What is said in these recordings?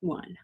one.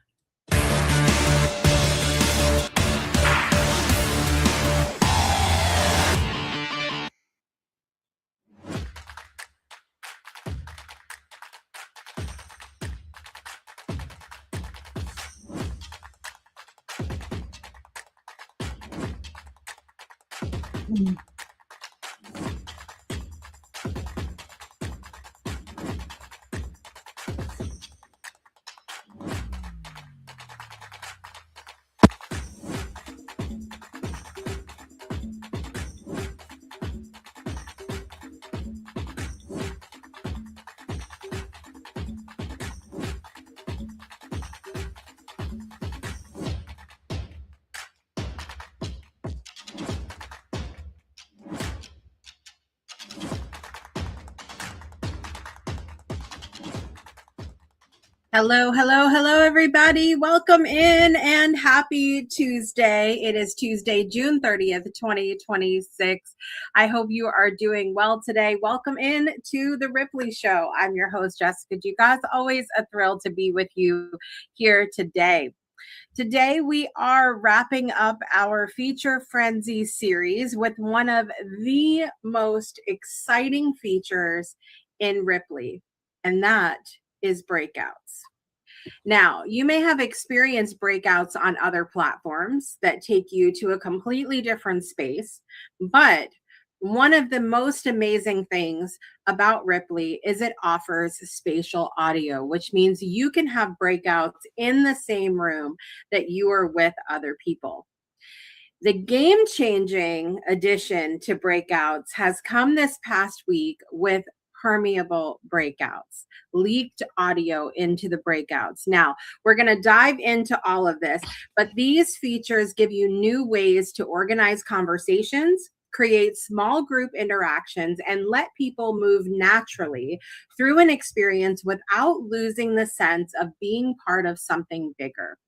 Hello, hello, hello, everybody. Welcome in and happy Tuesday. It is Tuesday, June 30th, 2026. I hope you are doing well today. Welcome in to the Rippily Show. I'm your host, Jessica Dugas. Always a thrill to be with you here today. Today, we are wrapping up our Feature Frenzy series with one of the most exciting features in Rippily, and that is breakouts. Now, you may have experienced breakouts on other platforms that take you to a completely different space, but one of the most amazing things about Rippily is it offers spatial audio, which means you can have breakouts in the same room that you are with other people. The game-changing addition to breakouts has come this past week with Permeable Breakouts, leaked audio into the breakouts. Now, we're going to dive into all of this, but these features give you new ways to organize conversations, create small group interactions, and let people move naturally through an experience without losing the sense of being part of something bigger.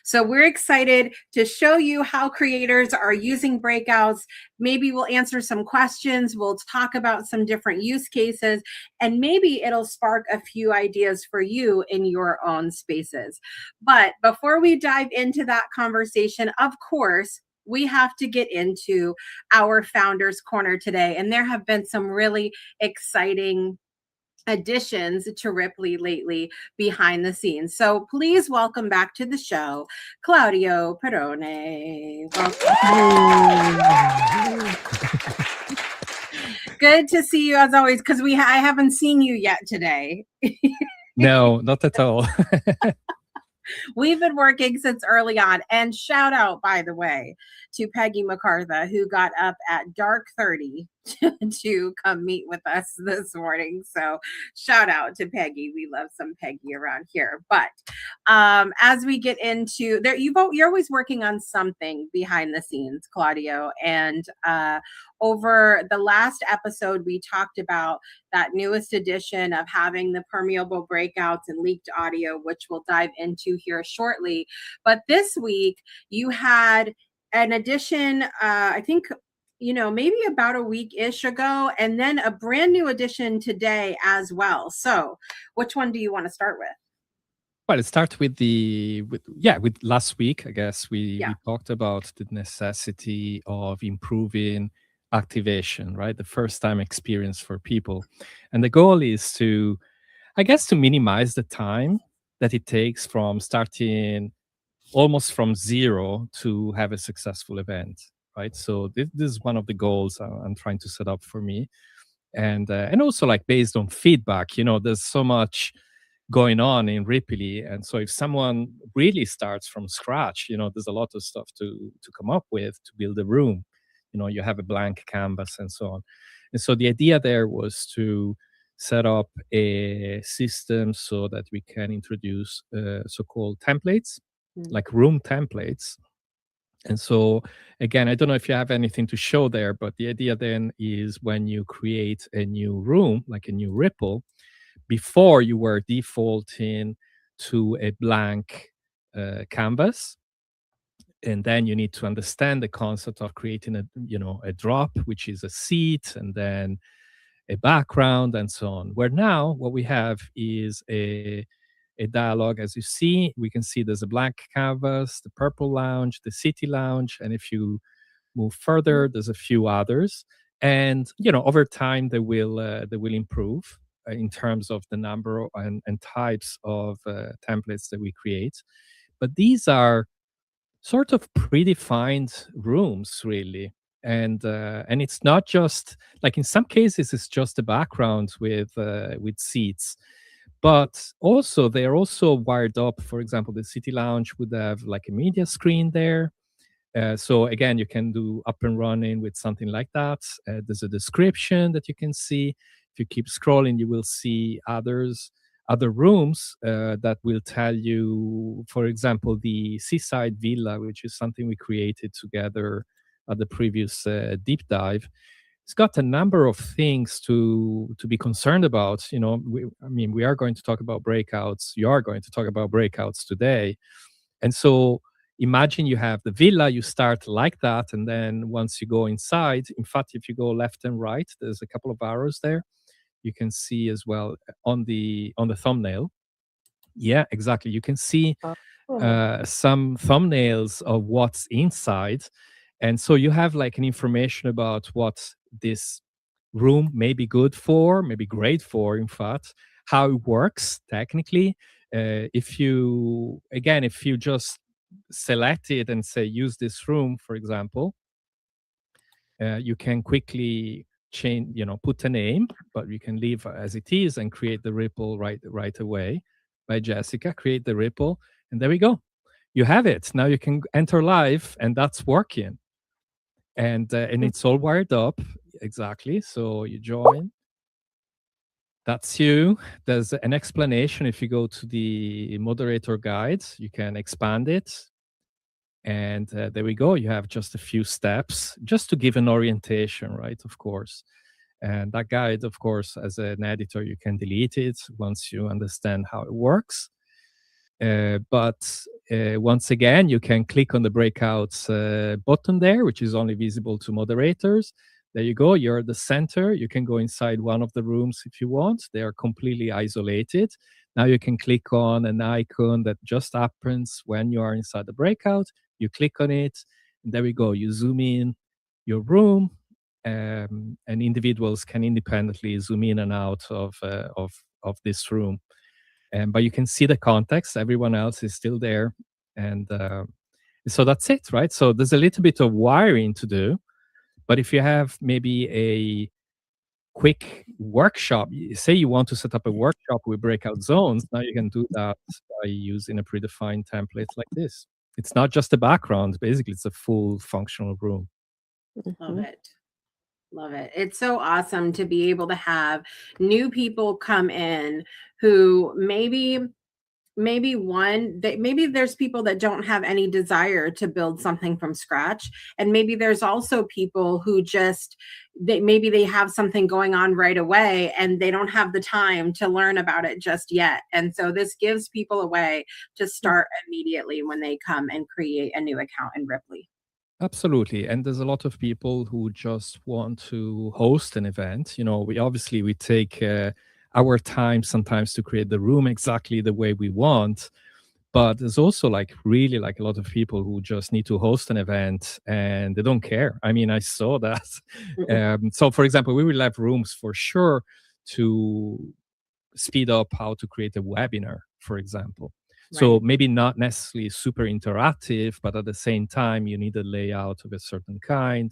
So we're excited to show you how creators are using breakouts. Maybe we'll answer some questions. We'll talk about some different use cases, and maybe it'll spark a few ideas for you in your own spaces. But before we dive into that conversation, of course, we have to get into our Founders Corner today. And there have been some really exciting additions to Rippily lately behind the scenes. So please welcome back to the show, Claudio Perrone. Good to see you as always, because I haven't seen you yet today. No, not at all. We've been working since early on. And shout out, by the way, to Peggy MacArthur, who got up at dark 30 to come meet with us this morning. So shout out to Peggy. We love some Peggy around here. But as we get into there, you're always working on something behind the scenes, Claudio. And over the last episode, we talked about that newest edition of having the permeable breakouts and leaked audio, which we'll dive into here shortly. But this week, you had an addition, I think, maybe about a week-ish ago, and then a brand new edition today as well. So which one do you want to start with? Well, let's start with with last week. I guess we talked about the necessity of improving activation, right? The first time experience for people. And the goal is to minimize the time that it takes from starting almost from zero to have a successful event, right? So this is one of the goals I'm trying to set up for me. And also like based on feedback, there's so much going on in Rippily. And so if someone really starts from scratch, there's a lot of stuff to come up with to build a room. You have a blank canvas and so on. And so the idea there was to set up a system so that we can introduce so-called templates, like room templates. And so, again, I don't know if you have anything to show there, but the idea then is when you create a new room, like a new Ripple, before you were defaulting to a blank canvas. And then you need to understand the concept of creating a drop, which is a seat, and then a background and so on. Where now what we have is a a dialogue. As you see, we can see there's a black canvas, the purple lounge, the city lounge, and if you move further, there's a few others. And over time they will improve in terms of the number and types of templates that we create. But these are sort of predefined rooms, really. And it's not just like, in some cases it's just a background with seats, but also they're also wired up. For example, the city lounge would have like a media screen there. So again, you can do up and running with something like that. There's a description that you can see. If you keep scrolling, you will see other rooms that will tell you, for example, the seaside villa, which is something we created together at the previous deep dive. It's got a number of things to be concerned about. We are going to talk about breakouts. You are going to talk about breakouts today. And so imagine you have the villa, you start like that, and then once you go inside, in fact, if you go left and right, there's a couple of arrows there. You can see as well on the thumbnail. Yeah, exactly. You can see some thumbnails of what's inside. And so you have like an information about what this room may be good for, maybe great for, in fact, how it works technically. If you just select it and say use this room, for example, you can quickly change, put a name, but you can leave as it is and create the ripple right away. By Jessica, create the ripple, and there we go. You have it. Now you can enter live, and that's working. And it's all wired up exactly. So you join. That's you. There's an explanation. If you go to the moderator guides, you can expand it. And there we go. You have just a few steps just to give an orientation, right? Of course. And that guide, of course, as an editor, you can delete it once you understand how it works. But once again, you can click on the breakouts button there, which is only visible to moderators. There you go. You're at the center. You can go inside one of the rooms if you want. They are completely isolated. Now you can click on an icon that just happens when you are inside the breakout. You click on it, and there we go. You zoom in your room, and individuals can independently zoom in and out of this room. But you can see the context. Everyone else is still there, and so that's it, right? So there's a little bit of wiring to do, but if you have maybe a quick workshop, say you want to set up a workshop with breakout zones, now you can do that by using a predefined template like this. It's not just a background, basically it's a full functional room. Love it. Love it. It's so awesome to be able to have new people come in who maybe there's people that don't have any desire to build something from scratch, and maybe there's also people who maybe they have something going on right away and they don't have the time to learn about it just yet. And so this gives people a way to start immediately when they come and create a new account in Rippily. Absolutely. And there's a lot of people who just want to host an event. We take our time sometimes to create the room exactly the way we want. But there's also really a lot of people who just need to host an event and they don't care. I mean, I saw that. So for example, we will have rooms for sure to speed up how to create a webinar, for example. Right. So maybe not necessarily super interactive, but at the same time, you need a layout of a certain kind,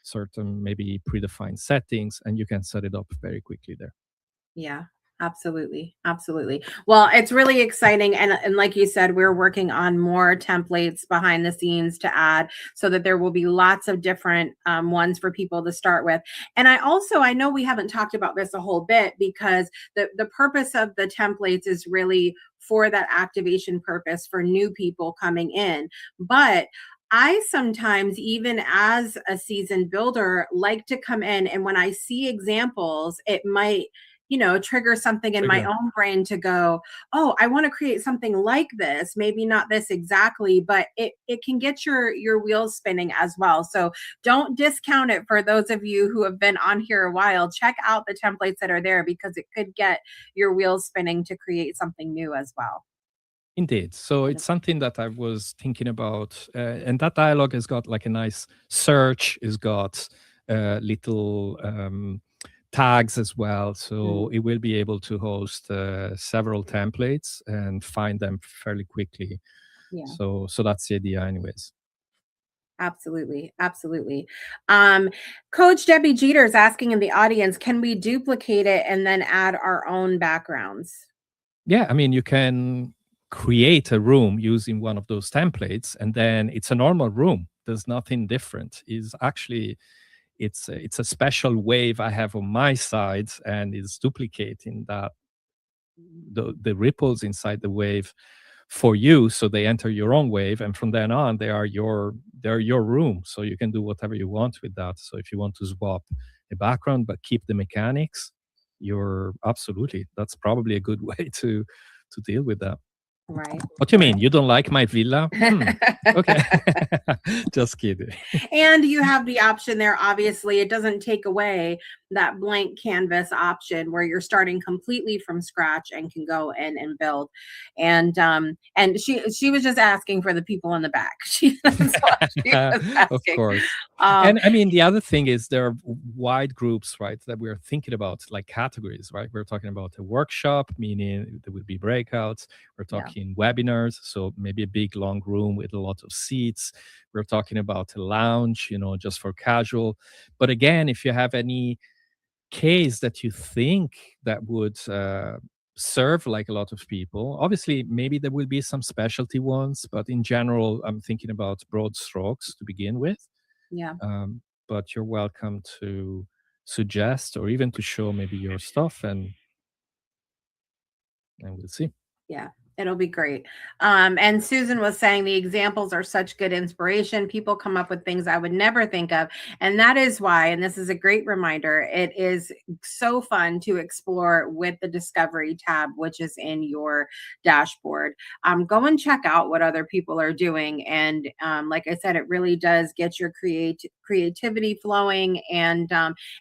certain maybe predefined settings, and you can set it up very quickly there. Yeah, absolutely. Absolutely. Well, it's really exciting. And like you said, we're working on more templates behind the scenes to add so that there will be lots of different ones for people to start with. And I know we haven't talked about this a whole bit because the purpose of the templates is really for that activation purpose for new people coming in. But I sometimes, even as a seasoned builder, like to come in, and when I see examples, it might trigger something in my own brain to go, oh, I want to create something like this, maybe not this exactly, but it can get your wheels spinning as well. So don't discount it. For those of you who have been on here a while, check out the templates that are there, because it could get your wheels spinning to create something new as well. Indeed. So it's something that I was thinking about. And that dialogue has got like a nice search, it's got little tags as well. So it will be able to host several templates and find them fairly quickly. Yeah. So that's the idea anyways. Absolutely. Absolutely. Coach Debbie Jeter is asking in the audience, can we duplicate it and then add our own backgrounds? Yeah, I mean, you can create a room using one of those templates, and then it's a normal room. There's nothing different. It's actually it's a special wave I have on my side, and it's duplicating that the ripples inside the wave for you, so they enter your own wave, and from then on they're your room, so you can do whatever you want with that. So if you want to swap a background but keep the mechanics, you're absolutely, that's probably a good way to deal with that. Right. What do you mean? You don't like my villa? Okay. Just kidding. And you have the option there. Obviously, it doesn't take away that blank canvas option where you're starting completely from scratch and can go in and build. And she was just asking for the people in the back. She of course. And I mean, the other thing is there are wide groups, right, that we're thinking about, like categories, right? We're talking about a workshop, meaning there would be breakouts. We're talking webinars, so maybe a big long room with a lot of seats. We're talking about a lounge, just for casual. But again, if you have any case that you think that would serve like a lot of people, obviously maybe there will be some specialty ones, but in general I'm thinking about broad strokes to begin with. Yeah. But you're welcome to suggest or even to show maybe your stuff, and we'll see. Yeah, it'll be great. And Susan was saying the examples are such good inspiration. People come up with things I would never think of. And that is why, and this is a great reminder, it is so fun to explore with the Discovery tab, which is in your dashboard. Go and check out what other people are doing. And like I said, it really does get your creativity flowing. And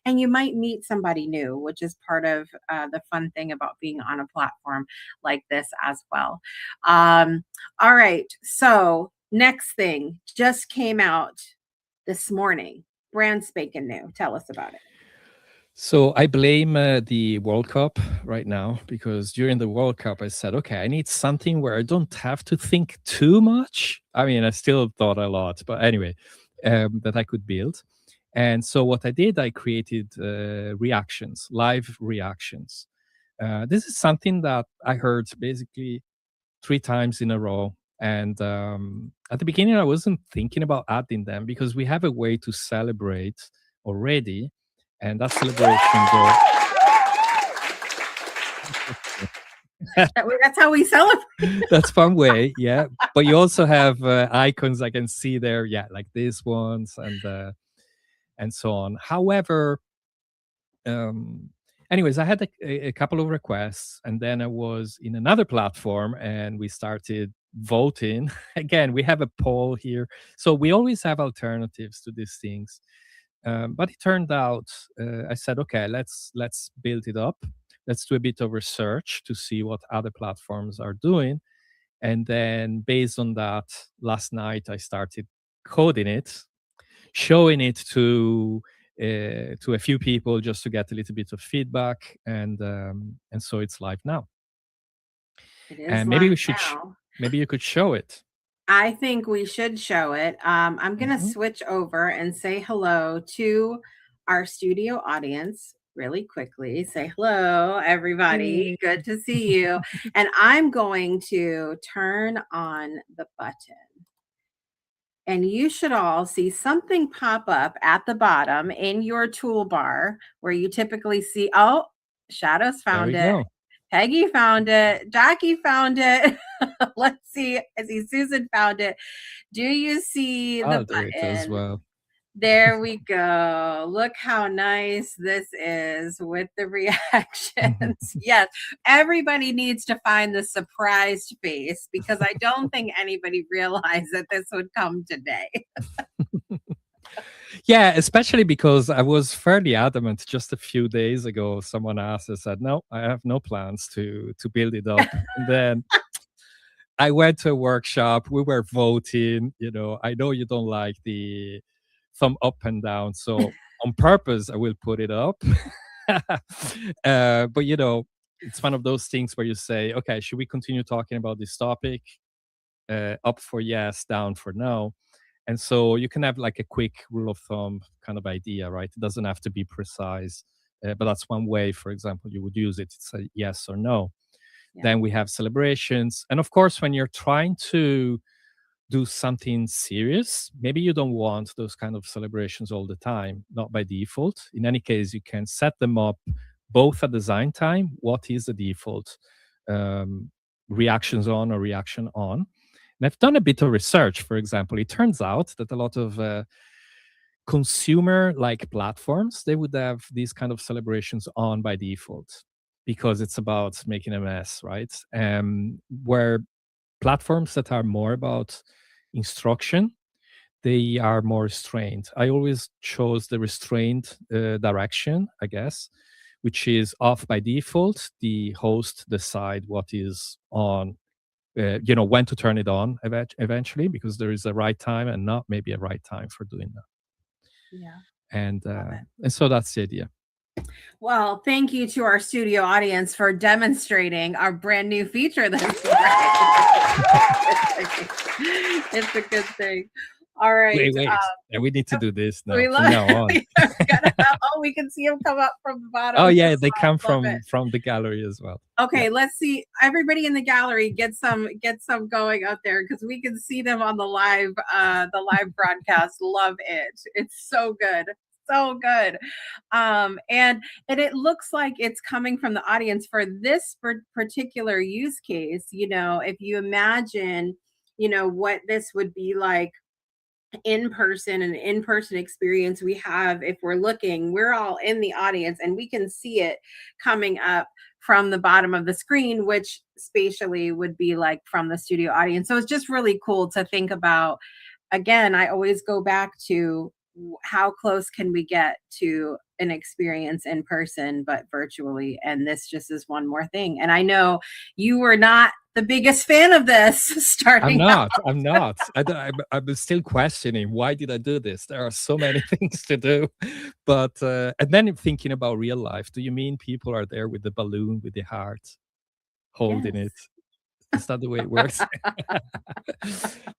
you might meet somebody new, which is part of the fun thing about being on a platform like this as well. All right. So next thing just came out this morning, brand spanking new. Tell us about it. So I blame the World Cup right now, because during the World Cup, I said, okay, I need something where I don't have to think too much. I mean, I still thought a lot, but anyway, that I could build. And so what I did, I created reactions, live reactions. This is something that I heard basically 3 times in a row. And at the beginning, I wasn't thinking about adding them because we have a way to celebrate already. And that celebration That's how we celebrate. That's fun way, yeah. But you also have icons I can see there, yeah, like these ones and so on. However, anyways, I had a couple of requests, and then I was in another platform and we started voting. Again, we have a poll here. So we always have alternatives to these things. But it turned out, I said, okay, let's build it up. Let's do a bit of research to see what other platforms are doing. And then based on that, last night I started coding it, showing it to a few people just to get a little bit of feedback, and so it's live now. It is and maybe live we should maybe you could show it. I think we should show it. I'm going to switch over and say hello to our studio audience really quickly. Say hello, everybody. Good to see you. And I'm going to turn on the button. And you should all see something pop up at the bottom in your toolbar where you typically see, oh, Shadows found it. Go. Peggy found it. Jackie found it. Let's see. I see Susan found it. Do you see the button as well? There we go. Look how nice this is with the reactions. Yes, everybody needs to find the surprised face because I don't think anybody realized that this would come today. Yeah, especially because I was fairly adamant just a few days ago. Someone asked, I said, no, I have no plans to build it up. And then I went to a workshop. We were voting. I know you don't like the thumb up and down. So on purpose, I will put it up. But, it's one of those things where you say, okay, should we continue talking about this topic? Up for yes, down for no. And so you can have like a quick rule of thumb kind of idea, right? It doesn't have to be precise, but that's one way, for example, you would use it. It's a yes or no. Yeah. Then we have celebrations. And of course, when you're trying to do something serious, maybe you don't want those kind of celebrations all the time, not by default. In any case, you can set them up both at design time. What is the default? Reactions on or reaction on. And I've done a bit of research, for example. It turns out that a lot of consumer-like platforms, they would have these kind of celebrations on by default because it's about making a mess, right? Where platforms that are more about instruction, they are more restrained. I always chose the restrained direction, I guess, which is off by default. The host decide what is on, when to turn it on eventually, because there is a right time and not maybe a right time for doing that. Yeah. And so that's the idea. Well, thank you to our studio audience for demonstrating our brand new feature. It's a good thing. All right. Wait. We need to do this now. We from now on. We can see them come up from the bottom. Oh yeah, they come from the gallery as well. Okay, yeah. Let's see. Everybody in the gallery get some going out there because we can see them on the live broadcast. Love it. It's so good. So good. And it looks like it's coming from the audience for this particular use case. If you imagine, what this would be like in person, an in-person experience we have, if we're all in the audience and we can see it coming up from the bottom of the screen, which spatially would be like from the studio audience. So it's just really cool to think about. Again, I always go back to how close can we get to an experience in person, but virtually. And this just is one more thing. And I know you were not the biggest fan of this starting out. I'm not. I'm still questioning, why did I do this? There are so many things to do. But, and then thinking about real life, do you mean people are there with the balloon, with the heart, holding it? Is that the way it works?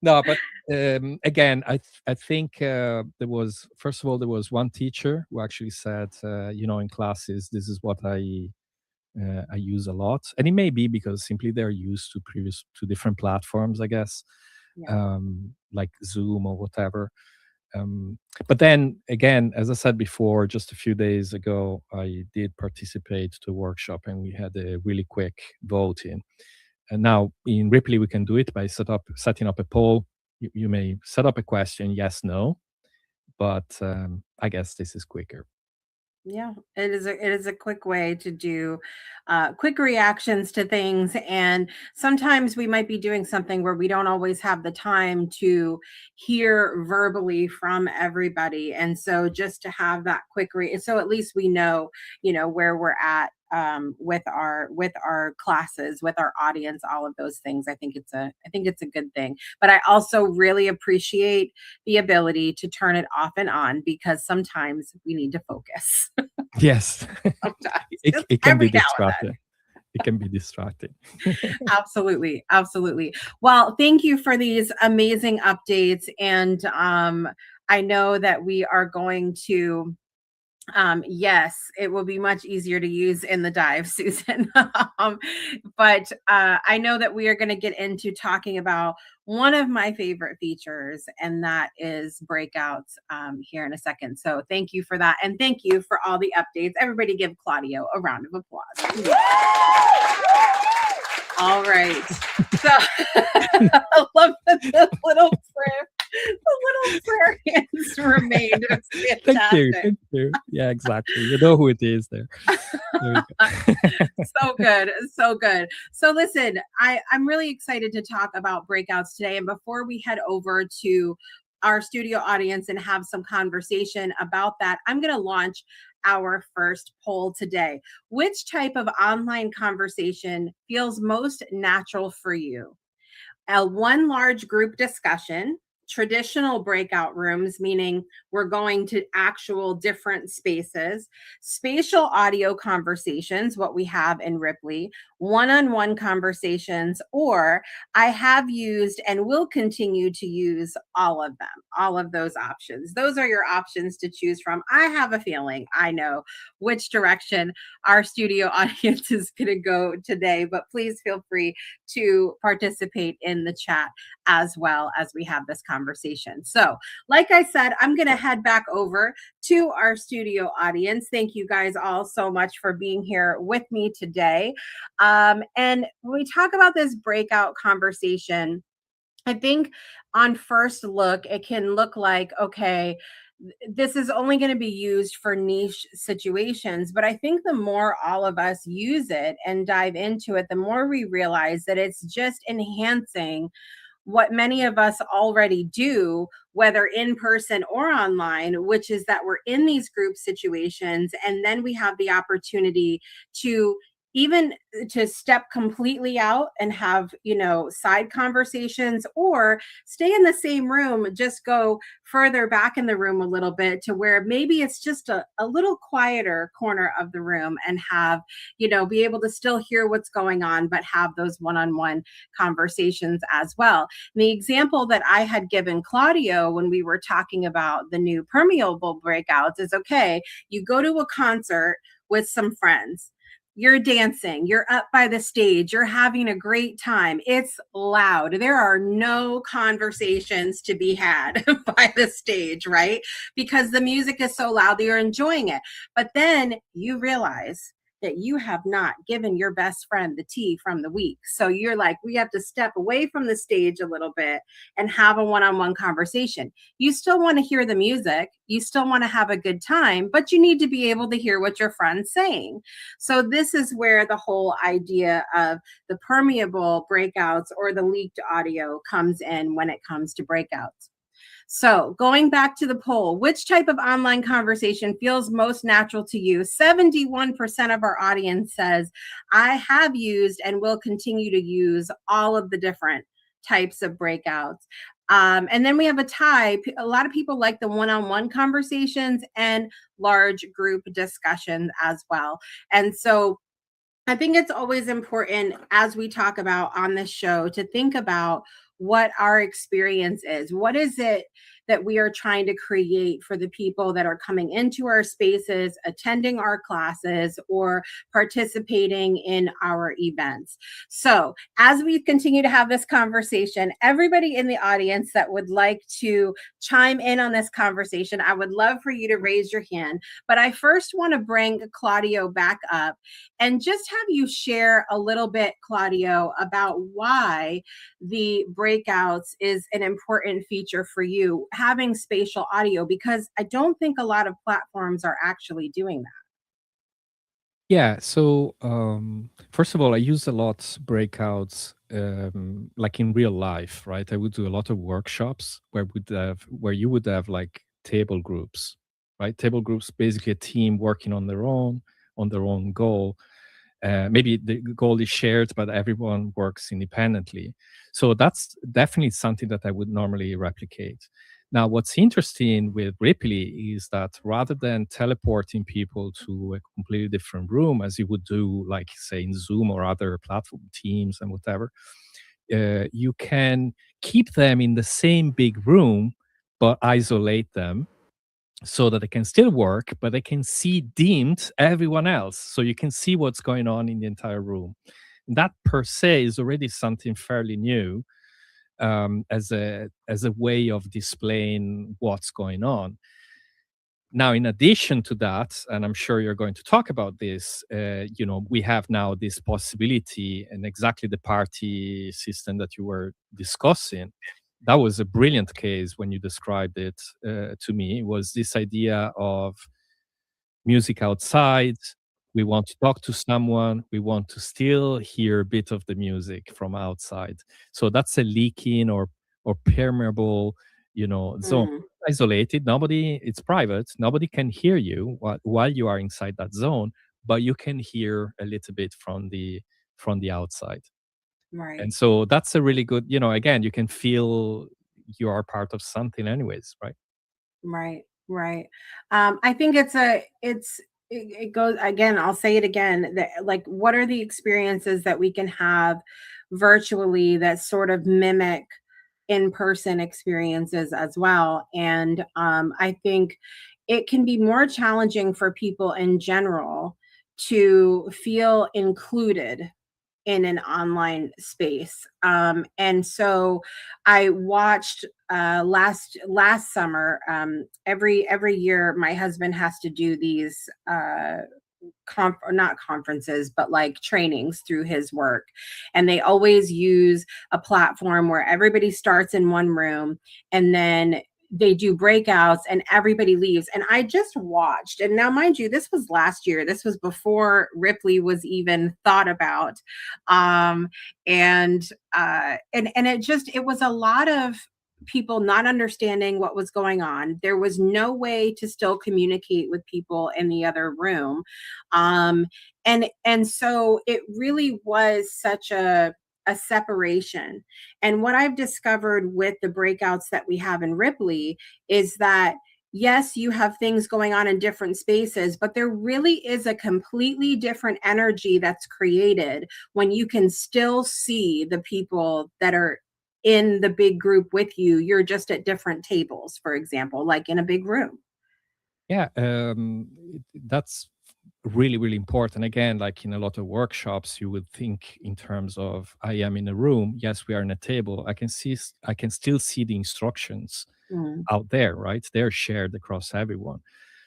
No, but again, I think there was one teacher who actually said, in classes, this is what I use a lot, and it may be because simply they're used to different platforms, I guess, like Zoom or whatever. But then again, as I said before, just a few days ago, I did participate to a workshop, and we had a really quick voting. And now in Rippily, we can do it by setting up a poll. You may set up a question, yes, no, but I guess this is quicker. Yeah, it is a quick way to do quick reactions to things. And sometimes we might be doing something where we don't always have the time to hear verbally from everybody. And so just to have that quick so at least we know, where we're at with our classes, with our audience, all of those things. I think it's a good thing. But I also really appreciate the ability to turn it off and on, because sometimes we need to focus. Yes. it can be distracting. It can be distracting. Absolutely. Well, thank you for these amazing updates. And I know that we are going to yes, it will be much easier to use in the dive, Susan. But I know that we are going to get into talking about one of my favorite features, and that is breakouts here in a second. So thank you for that. And thank you for all the updates. Everybody give Claudio a round of applause. All right. So I love this little prayer. The little prayer hands remained. It's Thank you. fantastic. Thank you. Yeah, exactly. You know who it is there. There you go. So good. So good. So listen, I'm really excited to talk about breakouts today. And before we head over to our studio audience and have some conversation about that, I'm going to launch our first poll today. Which type of online conversation feels most natural for you? One large group discussion, traditional breakout rooms, meaning we're going to actual different spaces, spatial audio conversations, what we have in Rippily, one-on-one conversations, or I have used and will continue to use all of them, all of those options. Those are your options to choose from. I have a feeling I know which direction our studio audience is going to go today, but please feel free to participate in the chat as well as we have this conversation. So, like I said, I'm going to head back over to our studio audience. Thank you guys all so much for being here with me today. And when we talk about this breakout conversation, I think on first look, it can look like, okay, this is only going to be used for niche situations. But I think the more all of us use it and dive into it, the more we realize that it's just enhancing what many of us already do, whether in person or online, which is that we're in these group situations. And then we have the opportunity to even to step completely out and have, side conversations, or stay in the same room, just go further back in the room a little bit to where maybe it's just a little quieter corner of the room, and have, be able to still hear what's going on, but have those one-on-one conversations as well. And the example that I had given Claudio when we were talking about the new permeable breakouts is, okay, you go to a concert with some friends, you're dancing, you're up by the stage, you're having a great time. It's loud. There are no conversations to be had by the stage, right? Because the music is so loud that you're enjoying it. But then you realize that you have not given your best friend the tea from the week. So you're like, we have to step away from the stage a little bit and have a one-on-one conversation. You still want to hear the music, you still want to have a good time, but you need to be able to hear what your friend's saying. So this is where the whole idea of the permeable breakouts or the leaked audio comes in when it comes to breakouts. So going back to the poll, which type of online conversation feels most natural to you? 71% of our audience says, I have used and will continue to use all of the different types of breakouts. And then we have a tie. A lot of people like the one-on-one conversations and large group discussions as well. And so I think it's always important, as we talk about on this show, to think about what our experience is. What is it that we are trying to create for the people that are coming into our spaces, attending our classes, or participating in our events? So as we continue to have this conversation, everybody in the audience that would like to chime in on this conversation, I would love for you to raise your hand. But I first want to bring Claudio back up and just have you share a little bit, Claudio, about why the breakouts is an important feature for you, having spatial audio, because I don't think a lot of platforms are actually doing that. Yeah. So first of all, I use a lot breakouts like in real life, right? I would do a lot of workshops where you would have like table groups, right? Table groups, basically a team working on their own goal. Maybe the goal is shared, but everyone works independently. So that's definitely something that I would normally replicate. Now, what's interesting with Rippily is that rather than teleporting people to a completely different room, as you would do, like, say, in Zoom or other platform, Teams and whatever, you can keep them in the same big room, but isolate them so that they can still work, but they can see dimmed everyone else. So you can see what's going on in the entire room. And that per se is already something fairly new, as a way of displaying what's going on. Now, in addition to that, and I'm sure you're going to talk about this, we have now this possibility and exactly the party system that you were discussing, that was a brilliant case when you described it to me, was this idea of music outside. We want to talk to someone. We want to still hear a bit of the music from outside. So that's a leaking or permeable, zone. Isolated. Nobody. It's private. Nobody can hear you while you are inside that zone, but you can hear a little bit from the outside. Right. And so that's a really good. Again, you can feel you are part of something, anyways, right? Right. I think it goes again. I'll say it again. That, like, what are the experiences that we can have virtually that sort of mimic in-person experiences as well? And I think it can be more challenging for people in general to feel included in an online space. And so I watched last summer. Every year, my husband has to do these not conferences, but like trainings through his work. And they always use a platform where everybody starts in one room and then they do breakouts and everybody leaves. And I just watched, and now mind you, this was last year. This was before Rippily was even thought about. And it was a lot of people not understanding what was going on. There was no way to still communicate with people in the other room. And so it really was such a separation. And what I've discovered with the breakouts that we have in Rippily is that yes, you have things going on in different spaces, but there really is a completely different energy that's created when you can still see the people that are in the big group with you. You're just at different tables, for example, like in a big room. Yeah, that's really, really important. Again, like in a lot of workshops, you would think in terms of, I am in a room. Yes, we are in a table. I can still see the instructions out there, right? They're shared across everyone.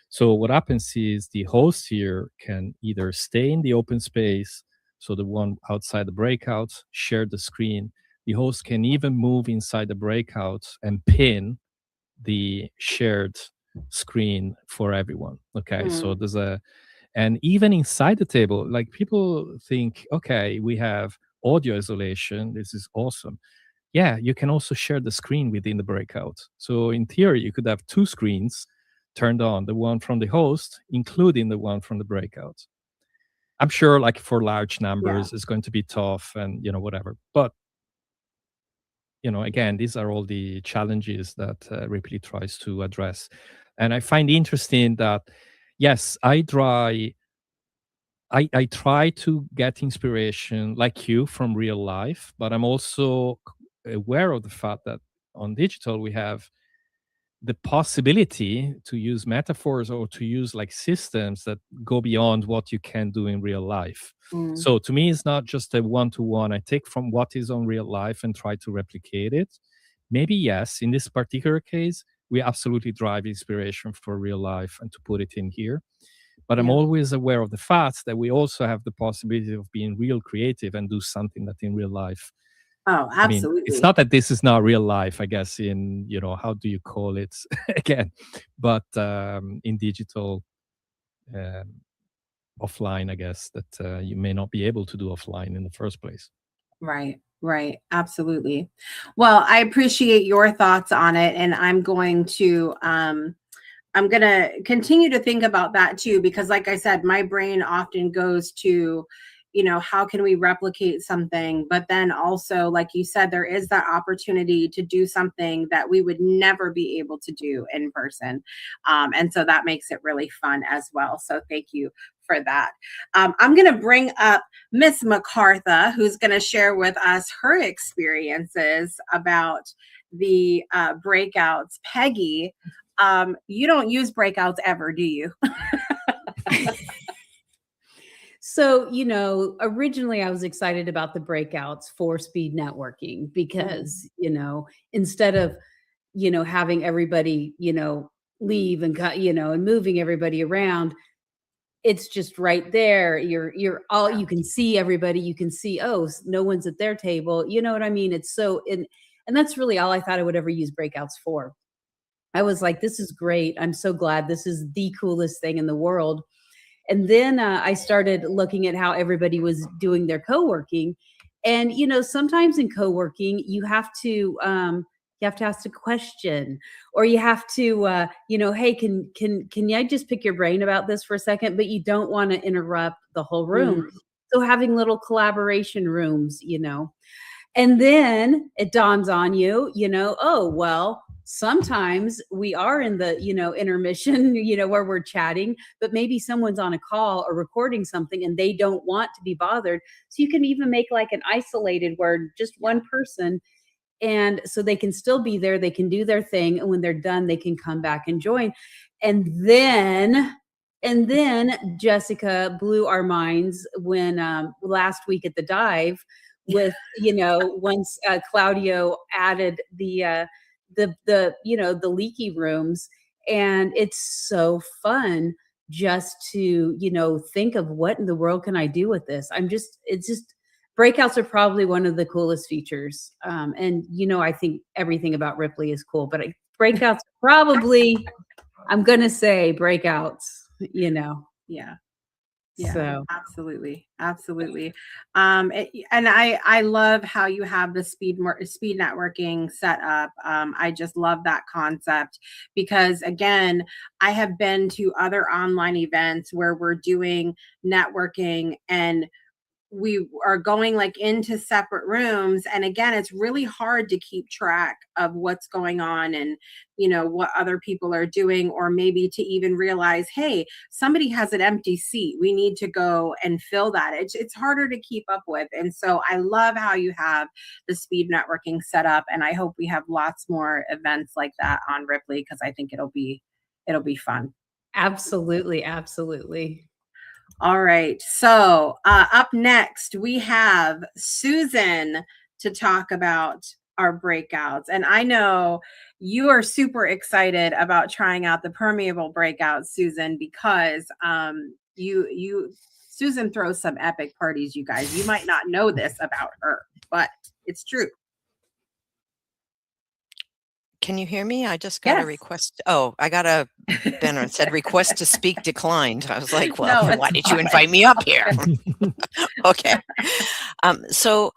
So what happens is the host here can either stay in the open space, so the one outside the breakout, share the screen. The host can even move inside the breakout and pin the shared screen for everyone. Okay, so and even inside the table, like, people think, okay, we have audio isolation. This is awesome. Yeah, you can also share the screen within the breakout. So in theory, you could have two screens turned on, the one from the host, including the one from the breakout. I'm sure, like, for large numbers, it's going to be tough and, whatever. But, again, these are all the challenges that Ripley tries to address. And I find interesting that, yes, I try to get inspiration like you from real life, but I'm also aware of the fact that on digital we have the possibility to use metaphors or to use like systems that go beyond what you can do in real life. So to me, it's not just a one-to-one. I take from what is on real life and try to replicate it. Maybe, yes, in this particular case, we absolutely drive inspiration for real life and to put it in here. But I'm always aware of the fact that we also have the possibility of being real creative and do something that in real life. Oh, absolutely. I mean, it's not that this is not real life, I guess, in, how do you call it again? But in digital, offline, I guess, that you may not be able to do offline in the first place. Right. Absolutely. Well, I appreciate your thoughts on it. And I'm going to continue to think about that too, because like I said, my brain often goes to, how can we replicate something? But then also, like you said, there is that opportunity to do something that we would never be able to do in person. And so that makes it really fun as well. So thank you for that. I'm going to bring up Miss MacArthur, who's going to share with us her experiences about the breakouts. Peggy, you don't use breakouts ever, do you? So, originally I was excited about the breakouts for speed networking because, instead of, having everybody, leave and cut, and moving everybody around, it's just right there. You're all, you can see everybody, you can see, oh, no one's at their table. You know what I mean? It's so, and And that's really all I thought I would ever use breakouts for. I was like, this is great. I'm so glad. This is the coolest thing in the world. And then I started looking at how everybody was doing their co-working. And, sometimes in co-working, you have to ask a question, or you have to, hey, can I just pick your brain about this for a second? But you don't want to interrupt the whole room. So having little collaboration rooms, and then it dawns on you, oh, well, sometimes we are in the, intermission, where we're chatting, but maybe someone's on a call or recording something and they don't want to be bothered. So you can even make like an isolated word, just one person. And so they can still be there. They can do their thing. And when they're done, they can come back and join. And then Jessica blew our minds when last week at the dive with, once Claudio added the leaky rooms. And it's so fun just to, think of what in the world can I do with this? Breakouts are probably one of the coolest features. And, I think everything about Rippily is cool, but breakouts probably, I'm going to say breakouts, Yeah. Yeah, so absolutely. And I love how you have the speed networking set up. I just love that concept because, again, I have been to other online events where we're doing networking and we are going like into separate rooms. And again, it's really hard to keep track of what's going on and, what other people are doing, or maybe to even realize, hey, somebody has an empty seat. We need to go and fill that. It's harder to keep up with. And so I love how you have the speed networking set up. And I hope we have lots more events like that on Rippily, because I think it'll be fun. absolutely. All right. So up next, we have Susan to talk about our breakouts. And I know you are super excited about trying out the permeable breakouts, Susan, because Susan throws some epic parties, you guys. You might not know this about her, but it's true. Can you hear me? I just got a request. Oh, I got a banner. It said request to speak declined. I was like, well, No, why did you invite me up here? Okay. So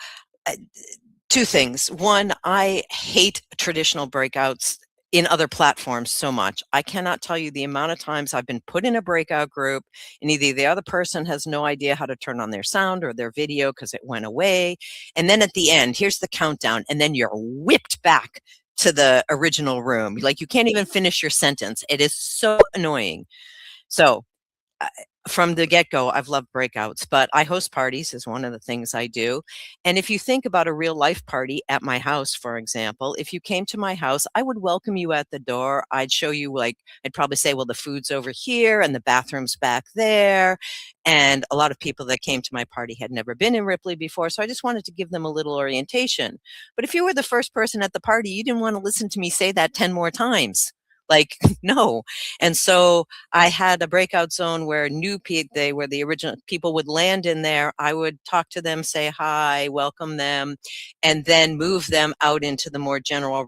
two things. One, I hate traditional breakouts in other platforms so much. I cannot tell you the amount of times I've been put in a breakout group and either the other person has no idea how to turn on their sound or their video because it went away. And then at the end, here's the countdown, and then you're whipped back to the original room. Like you can't even finish your sentence. It is so annoying. So from the get-go, I've loved breakouts, but I host parties is one of the things I do. And if you think about a real life party at my house, for example, if you came to my house, I would welcome you at the door. I'd show you, I'd probably say, well, the food's over here and the bathroom's back there. And a lot of people that came to my party had never been in Rippily before. So I just wanted to give them a little orientation. But if you were the first person at the party, you didn't want to listen to me say that 10 more times. No. And so I had a breakout zone where where the original people would land in there. I would talk to them, say hi, welcome them, and then move them out into the more general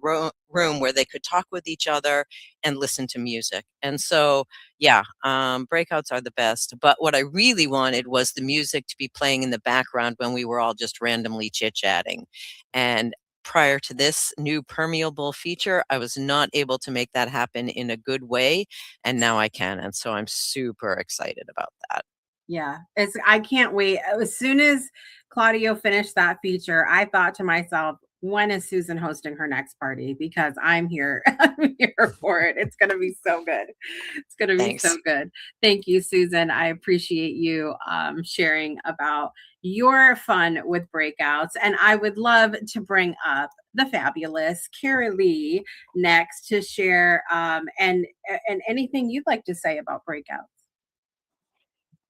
room where they could talk with each other and listen to music. And so, breakouts are the best. But what I really wanted was the music to be playing in the background when we were all just randomly chit-chatting. And prior to this new permeable feature, I was not able to make that happen in a good way. And now I can. And so I'm super excited about that. Yeah, I can't wait. As soon as Claudio finished that feature, I thought to myself, when is Susan hosting her next party? Because I'm here. I'm here for it. It's going to be so good. It's going to be so good. Thank you, Susan. I appreciate you sharing about your fun with breakouts. And I would love to bring up the fabulous Carrie Lee next to share and anything you'd like to say about breakouts.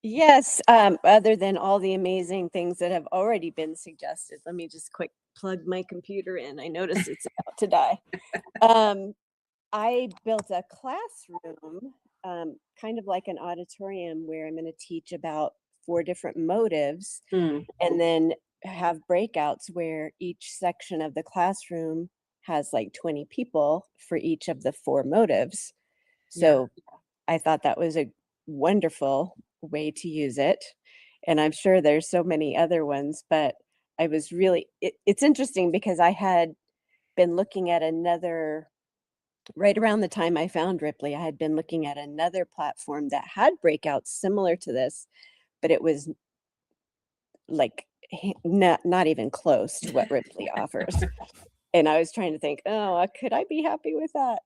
Yes, other than all the amazing things that have already been suggested. Let me just quick plug my computer in. I notice it's about to die. I built a classroom, kind of like an auditorium, where I'm going to teach about 4 different motives and then have breakouts where each section of the classroom has like 20 people for each of the 4 motives. So I thought that was a wonderful way to use it. And I'm sure there's so many other ones, but I was really, it's interesting because I had been looking at another, right around the time I found Rippily, I had been looking at another platform that had breakouts similar to this, but it was like not even close to what Rippily offers. And I was trying to think, oh, could I be happy with that?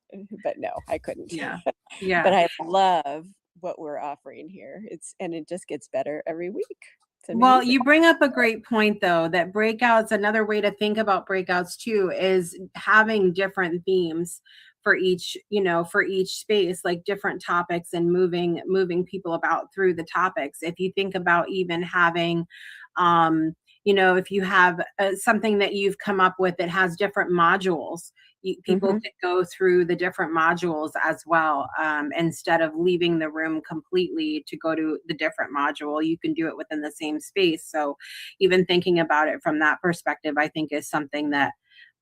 But no, I couldn't. Yeah. But I love what we're offering here. It just gets better every week. Well, you bring up a great point, though, that breakouts, another way to think about breakouts too, is having different themes for each, for each space, like different topics, and moving people about through the topics. If you think about even having, if you have something that you've come up with that has different modules, people could go through the different modules as well. Instead of leaving the room completely to go to the different module, you can do it within the same space. So even thinking about it from that perspective, I think is something that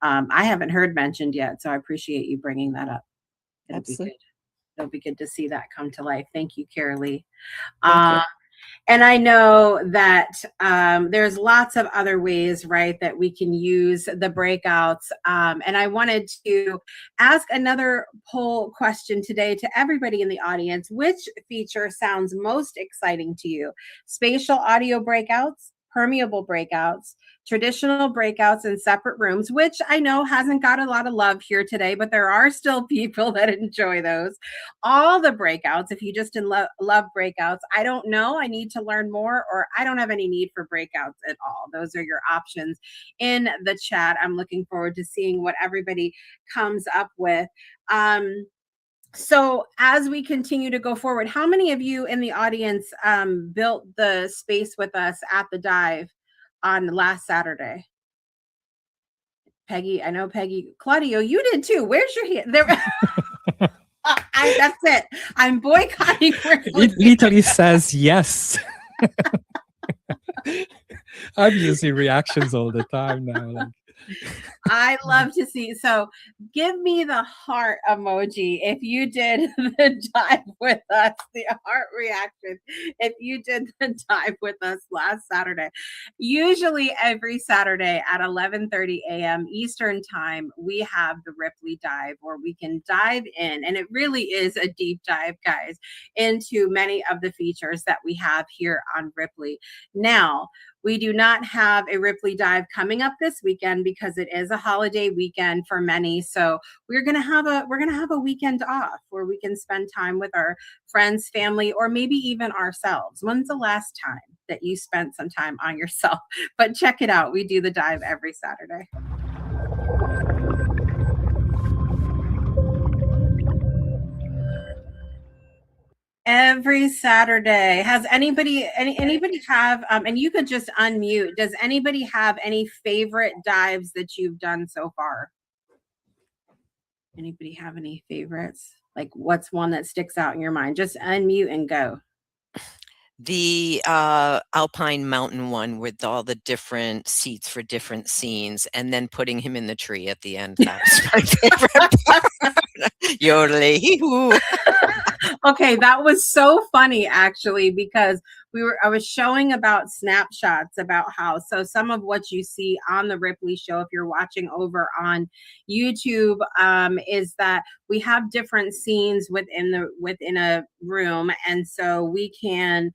I haven't heard mentioned yet. So I appreciate you bringing that up. Absolutely. It'll be good to see that come to life. Thank you, Carolee. Thank you. And I know that there's lots of other ways, right, that we can use the breakouts. And I wanted to ask another poll question today to everybody in the audience. Which feature sounds most exciting to you? Spatial audio breakouts, permeable breakouts, traditional breakouts in separate rooms, which I know hasn't got a lot of love here today, but there are still people that enjoy those. All the breakouts, if you just love breakouts, I don't know, I need to learn more, or I don't have any need for breakouts at all. Those are your options in the chat. I'm looking forward to seeing what everybody comes up with. So as we continue to go forward, how many of you in the audience built the space with us at the dive on last Saturday? Peggy, I know Peggy. Claudio, you did too. Where's your hand? There. That's it. I'm boycotting. It literally says yes. I'm using reactions all the time now. I love to see. So give me the heart emoji if you did the dive with us, the heart reaction if you did the dive with us last Saturday. Usually every Saturday at 11:30 a.m. Eastern time, we have the Rippily dive where we can dive in, and it really is a deep dive, guys, into many of the features that we have here on Rippily. Now, we do not have a Rippily dive coming up this weekend because it is a holiday weekend for many. So we're gonna have a weekend off where we can spend time with our friends, family, or maybe even ourselves. When's the last time that you spent some time on yourself? But check it out. We do the dive every Saturday. Every Saturday. Has anybody have, and you could just unmute, does anybody have any favorite dives that you've done so far? Anybody have any favorites? Like, what's one that sticks out in your mind? Just unmute and go. The Alpine Mountain one with all the different seats for different scenes, and then putting him in the tree at the end. That was my favorite part. Yodeling. Okay, that was so funny actually, because I was showing about snapshots about how, so some of what you see on the Rippily Show, if you're watching over on YouTube, is that we have different scenes within a room, and so we can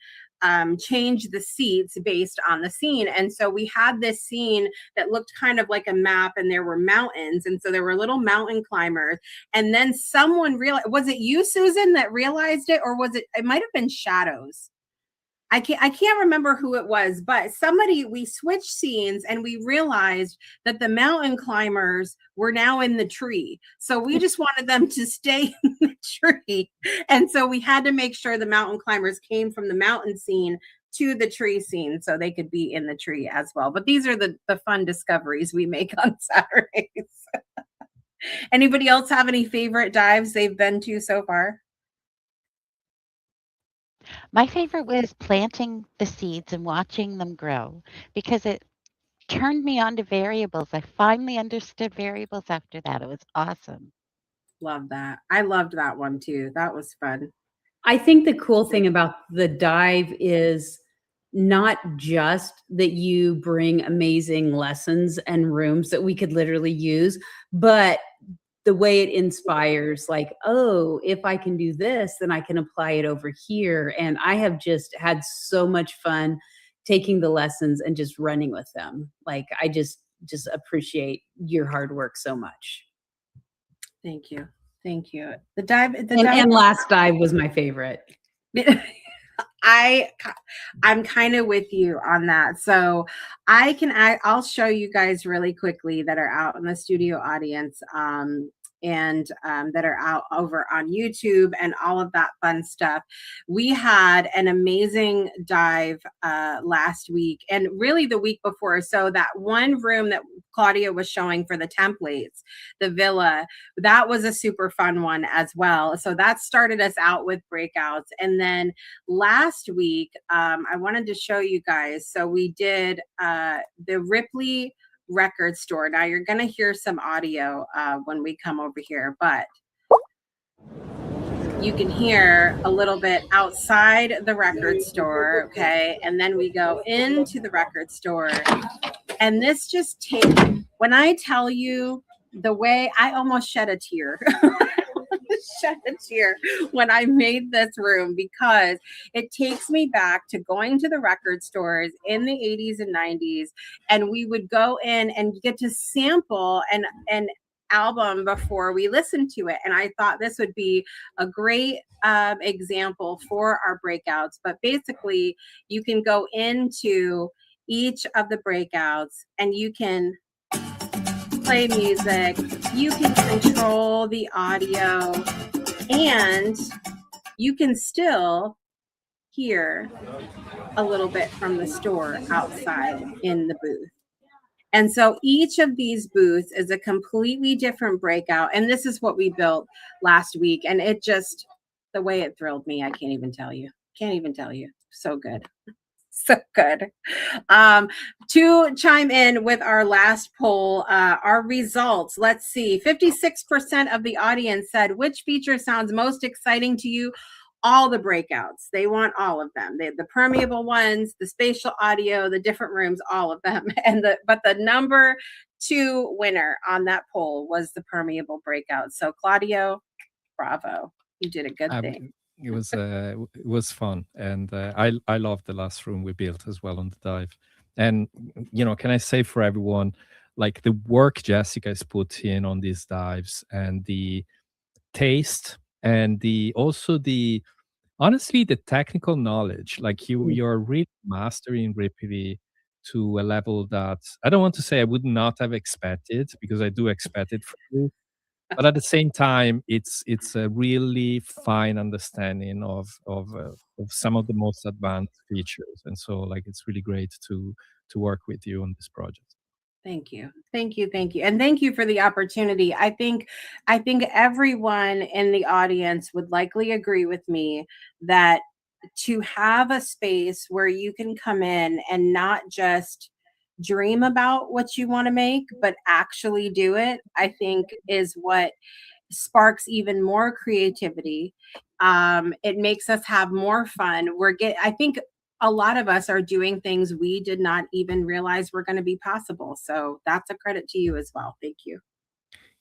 change the seats based on the scene. And so we had this scene that looked kind of like a map, and there were mountains, and so there were little mountain climbers, and then someone realized, was it you, Susan, that realized it, or was it might have been Shadows? I can't remember who it was, but we switched scenes and we realized that the mountain climbers were now in the tree. So we just wanted them to stay in the tree. And so we had to make sure the mountain climbers came from the mountain scene to the tree scene so they could be in the tree as well. But these are the fun discoveries we make on Saturdays. Anybody else have any favorite dives they've been to so far? My favorite was planting the seeds and watching them grow, because turned me on to variables. I finally understood variables after that. It was awesome. Love that. I loved that one too. That was fun. I think the cool thing about the dive is not just that you bring amazing lessons and rooms that we could literally use, but the way it inspires, like, oh, if I can do this, then I can apply it over here. And I have just had so much fun taking the lessons and just running with them. Like, I just appreciate your hard work so much. Thank you. Thank you. The dive and last dive was my favorite. I'm kind of with you on that. So I'll show you guys really quickly that are out in the studio audience, and that are out over on YouTube and all of that fun stuff. We had an amazing dive last week, and really the week before. So that one room that Claudia was showing for the templates, the villa, that was a super fun one as well. So that started us out with breakouts. And then last week, I wanted to show you guys. So we did the Rippily record store. Now you're going to hear some audio when we come over here, but you can hear a little bit outside the record store. Okay. And then we go into the record store, and this just takes, when I tell you the way, I almost shed a tear. Shed a tear when I made this room, because it takes me back to going to the record stores in the 80s and 90s, and we would go in and get to sample an album before we listened to it. And I thought this would be a great example for our breakouts. But basically, you can go into each of the breakouts and you can play music, you can control the audio, and you can still hear a little bit from the store outside in the booth. And so each of these booths is a completely different breakout. And this is what we built last week. And it just, the way it thrilled me, I can't even tell you. So good. So good. To chime in with our last poll, our results, let's see. 56% of the audience said, which feature sounds most exciting to you? All the breakouts. They want all of them. They have the permeable ones, the spatial audio, the different rooms, all of them. But the number 2 winner on that poll was the permeable breakout. So Claudio, bravo. You did a good thing. It was fun, and I loved the last room we built as well on the dive. And can I say for everyone, like the work Jessica has put in on these dives, and the taste, and honestly the technical knowledge, like you're really mastering Rippily to a level that I don't want to say I would not have expected, because I do expect it from you. But at the same time, it's a really fine understanding of some of the most advanced features, and so like it's really great to work with you on this project. Thank you, and thank you for the opportunity. I think everyone in the audience would likely agree with me that to have a space where you can come in and not just dream about what you want to make, but actually do it, I think is what sparks even more creativity. It makes us have more fun. I think a lot of us are doing things we did not even realize were going to be possible. So that's a credit to you as well. Thank you.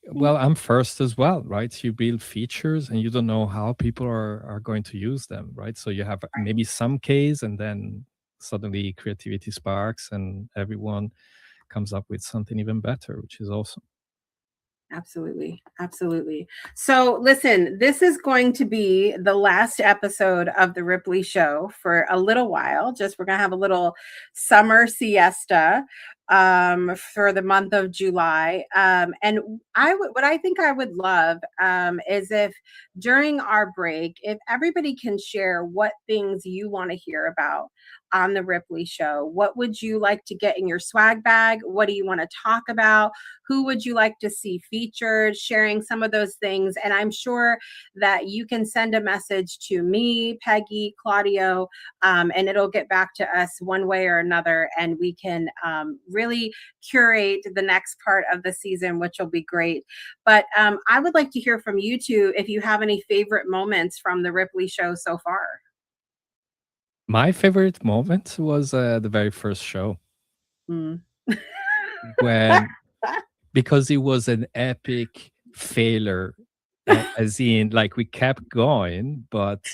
Well, I'm first as well, right? You build features and you don't know how people are going to use them, right? So you have maybe some case, and then suddenly creativity sparks and everyone comes up with something even better, which is awesome. Absolutely. So listen, this is going to be the last episode of the Rippily Show for a little while. We're going to have a little summer siesta for the month of July. And what I think I would love is if during our break, if everybody can share what things you want to hear about on the Rippily Show? What would you like to get in your swag bag? What do you want to talk about? Who would you like to see featured? Sharing some of those things. And I'm sure that you can send a message to me, Peggy, Claudio, and it'll get back to us one way or another. And we can really curate the next part of the season, which will be great. But I would like to hear from you two if you have any favorite moments from the Rippily Show so far. My favorite moment was the very first show. When, because it was an epic failure, as in, like, we kept going, but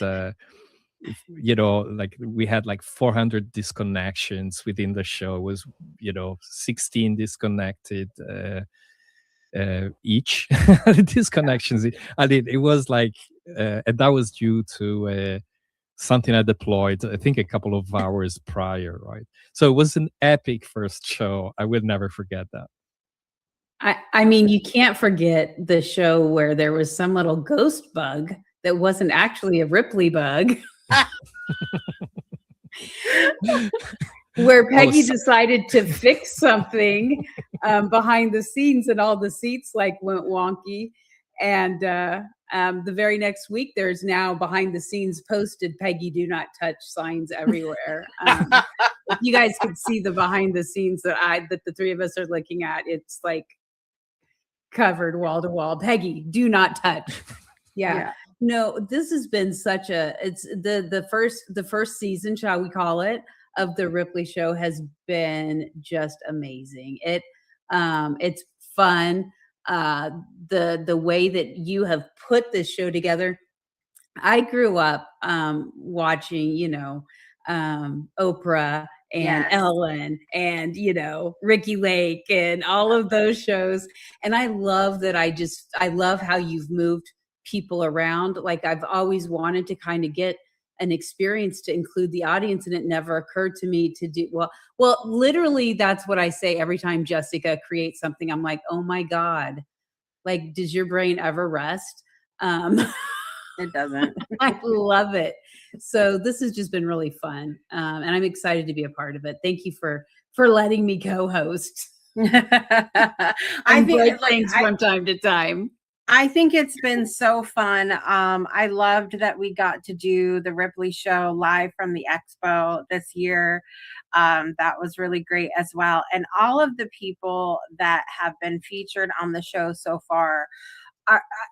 you know, like, we had like 400 disconnections within the show. It was, you know, 16 disconnected each disconnections. I mean, it was like, and that was due to something I deployed, I think, a couple of hours prior, right? So it was an epic first show. I will never forget that. I mean, you can't forget the show where there was some little ghost bug that wasn't actually a Rippily bug. Where Peggy decided to fix something behind the scenes, and all the seats like went wonky. And the very next week, there's now behind the scenes posted Peggy do not touch signs everywhere. If you guys could see the behind the scenes that the three of us are looking at, it's like covered wall to wall. Peggy, do not touch. Yeah. No, this has been such it's the first season, shall we call it, of the Rippily Show has been just amazing. It's fun. The way that you have put this show together. I grew up watching, you know, Oprah and Ellen and, you know, Ricky Lake and all of those shows. And I love that I love how you've moved people around. Like, I've always wanted to kind of get an experience to include the audience, and it never occurred to me to do well, literally, that's what I say every time Jessica creates something. I'm like, oh my God, like, does your brain ever rest? It doesn't. I love it. So this has just been really fun. And I'm excited to be a part of it. Thank you for letting me co-host. I think things from time to time. I think it's been so fun. I loved that we got to do the Rippily Show live from the expo this year. That was really great as well. And all of the people that have been featured on the show so far,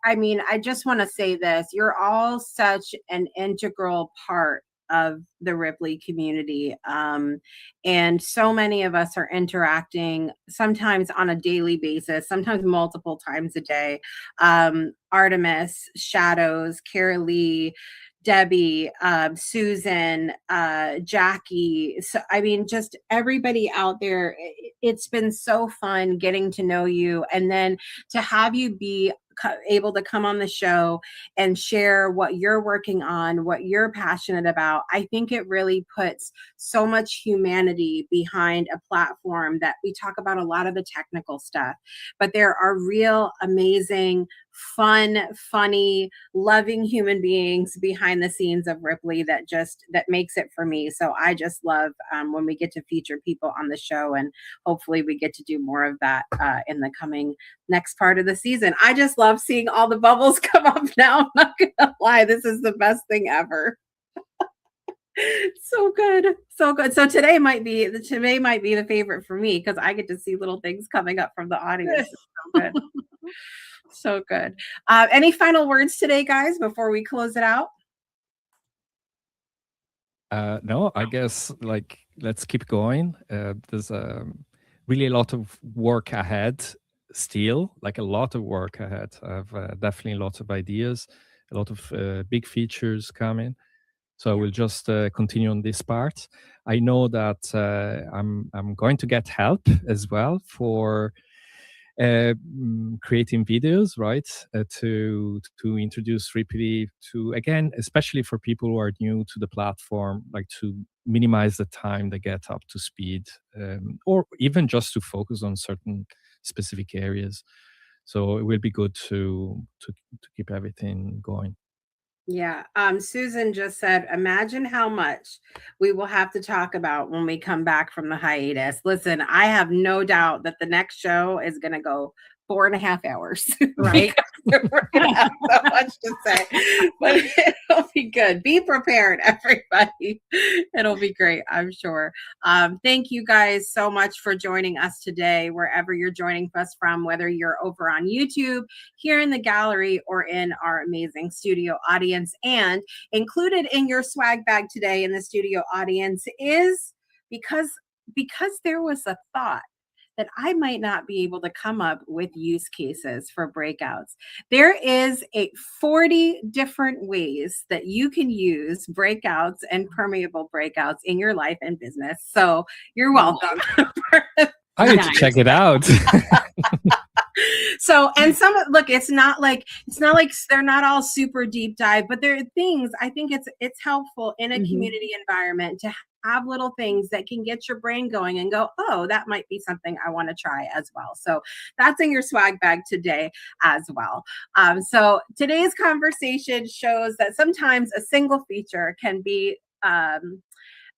I mean, I just want to say this. You're all such an integral part of the Rippily community. And so many of us are interacting sometimes on a daily basis, sometimes multiple times a day. Artemis, Shadows, Carolee, Debbie, Susan, Jackie. So, I mean, just everybody out there. It's been so fun getting to know you, and then to have you be able to come on the show and share what you're working on, what you're passionate about. I think it really puts so much humanity behind a platform that we talk about a lot of the technical stuff, but there are real, amazing, fun, funny, loving human beings behind the scenes of Rippily that makes it for me. So I just love when we get to feature people on the show, and hopefully we get to do more of that in the coming next part of the season. I just love seeing all the bubbles come up now. I'm not gonna lie, this is the best thing ever. So good. So today might be the favorite for me because I get to see little things coming up from the audience. It's so good. So good. Any final words today, guys, before we close it out? No, I guess, like, let's keep going. There's really a lot of work ahead still, like a lot of work ahead. I've definitely lots of ideas, a lot of big features coming. So I will just continue on this part. I know that I'm going to get help as well for creating videos, right? To introduce Rippily to, again, especially for people who are new to the platform, like to minimize the time they get up to speed, or even just to focus on certain specific areas. So it will be good to keep everything going. Yeah. Susan just said, imagine how much we will have to talk about when we come back from the hiatus. Listen, I have no doubt that the next show is going to go 4.5 hours, right? We're going to have so much to say, but it'll be good. Be prepared, everybody. It'll be great, I'm sure. Thank you guys so much for joining us today, wherever you're joining us from, whether you're over on YouTube, here in the gallery, or in our amazing studio audience. And included in your swag bag today in the studio audience is because there was a thought that I might not be able to come up with use cases for breakouts. There is 40 different ways that you can use breakouts and permeable breakouts in your life and business. So you're welcome. I need to check it out. So, and look, it's not like they're not all super deep dive, but there are things, I think it's helpful in a community environment to have little things that can get your brain going and go, oh, that might be something I want to try as well. So that's in your swag bag today as well. So today's conversation shows that sometimes a single feature can be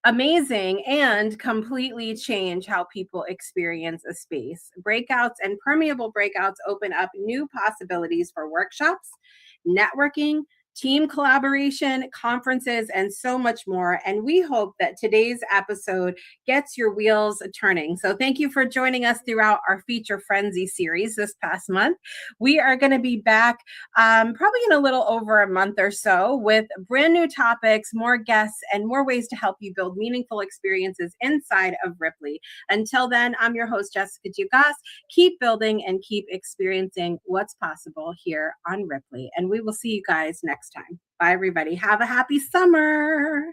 amazing and completely change how people experience a space. Breakouts and permeable breakouts open up new possibilities for workshops, networking, team collaboration, conferences, and so much more. And we hope that today's episode gets your wheels turning. So thank you for joining us throughout our Feature Frenzy series this past month. We are going to be back probably in a little over a month or so with brand new topics, more guests, and more ways to help you build meaningful experiences inside of Rippily. Until then, I'm your host, Jessica Dugas. Keep building and keep experiencing what's possible here on Rippily. And we will see you guys next time. Bye, everybody. Have a happy summer.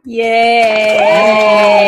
Yay!